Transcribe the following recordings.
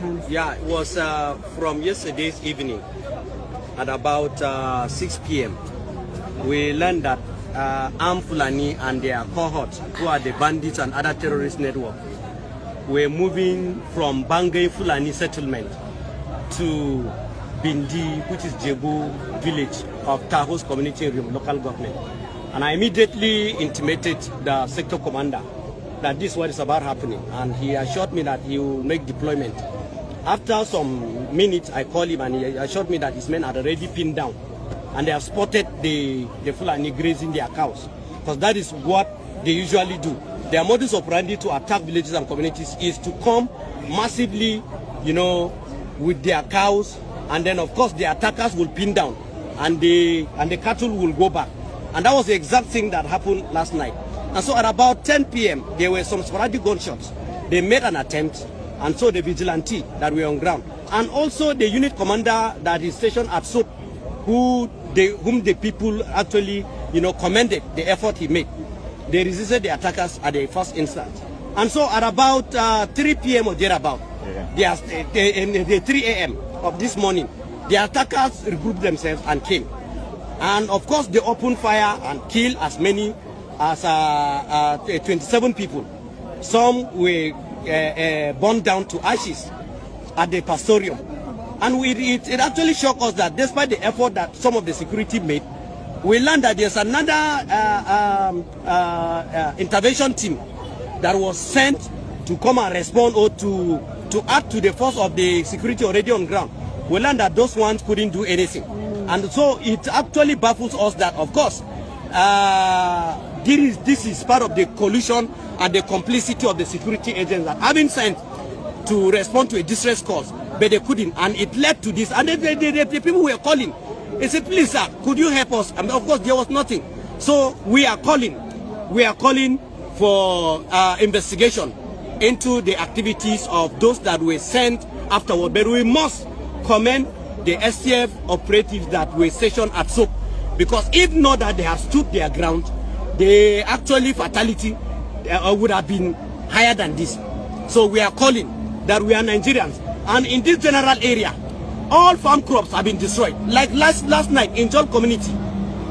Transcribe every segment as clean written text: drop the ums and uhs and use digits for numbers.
times? Yeah, it was from yesterday's evening at about 6 p.m. We learned that armed Fulani and their cohorts, who are the bandits and other terrorist networks, were moving from Bangay Fulani settlement to Bindi, which is Jebu village of Tahos community local government. And I immediately intimated the sector commander that this is what is about happening, and he assured me that he will make deployment. After some minutes, I called him and he assured me that his men are already pinned down and they have spotted the Fulani grazing their cows, because that is what they usually do. Their modus operandi to attack villages and communities is to come massively, with their cows, and then of course the attackers will pin down and the cattle will go back. And that was the exact thing that happened last night. And so at about 10 p.m. there were some sporadic gunshots. They made an attempt, and so the vigilante that were on ground, and also the unit commander that is stationed at Soap, whom the people actually commended the effort he made. They resisted the attackers at the first instance. And so at about 3 p.m. or thereabout, the 3 a.m. of this morning, the attackers regrouped themselves and came. And of course they opened fire and killed as many as 27 people. Some were burned down to ashes at the pastorium. And it actually shocked us that despite the effort that some of the security made, we learned that there's another intervention team that was sent to come and respond or to add to the force of the security already on ground. We learned that those ones couldn't do anything. And so it actually baffles us that, of course, this is part of the collusion and the complicity of the security agents that have been sent to respond to a distress cause, but they couldn't, and it led to this. And the people who were calling, they said, please sir, could you help us? And of course there was nothing. So we are calling for investigation into the activities of those that were sent afterward. But we must commend the STF operatives that were stationed at Soap, because if not that they have stood their ground, the actually fatality would have been higher than this. So we are calling that we are Nigerians, and in this general area, all farm crops have been destroyed. Like last night in Jol community,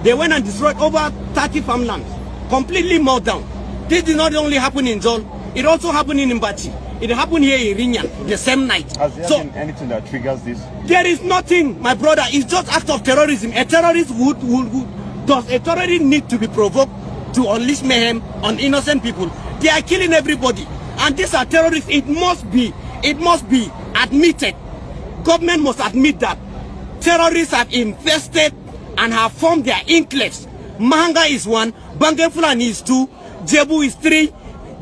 they went and destroyed over 30 farmlands, completely mowed down. This did not only happen in Jol, it also happened in Mbachi. It happened here in Rinya the same night. Has there been anything that triggers this? There is nothing, my brother. It's just act of terrorism. A terrorist does a terrorist need to be provoked to unleash mayhem on innocent people? They are killing everybody, and these are terrorists. It must be admitted. Government must admit that terrorists have infested and have formed their enclaves. Mahanga is 1, Bangay Fulani is 2, Jebu is 3,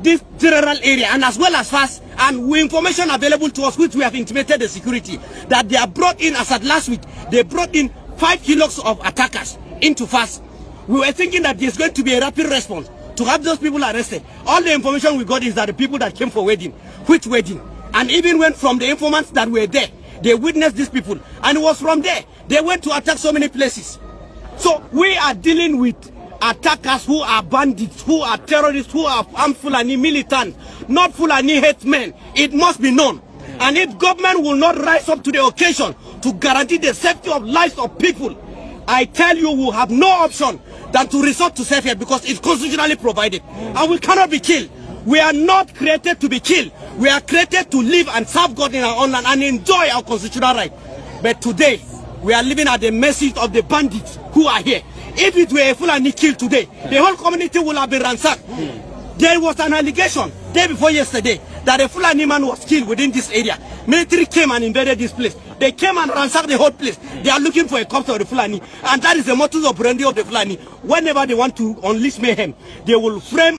this general area, and as well as Fast, and with information available to us, which we have intimated the security, that they are brought in, as at last week, they brought in 5 kilos of attackers into Fast. We were thinking that there's going to be a rapid response to have those people arrested. All the information we got is that the people that came for wedding, which wedding, and even went from the informants that were there, they witnessed these people, and it was from there they went to attack so many places. So we are dealing with attackers who are bandits, who are terrorists, who are armed Fulani militants, not Fulani herdsmen. It must be known. And if government will not rise up to the occasion to guarantee the safety of lives of people, I tell you, we have no option than to resort to safety, because it's constitutionally provided. And we cannot be killed. We are not created to be killed. We are created to live and serve God in our own land and enjoy our constitutional right. But today, we are living at the mercy of the bandits who are here. If it were a Fulani killed today, the whole community would have been ransacked. There was an allegation day before yesterday that a Fulani man was killed within this area. Military came and invaded this place. They came and ransacked the whole place. They are looking for a corpse of the Fulani, and that is the modus operandi of the Fulani. Whenever they want to unleash mayhem, they will frame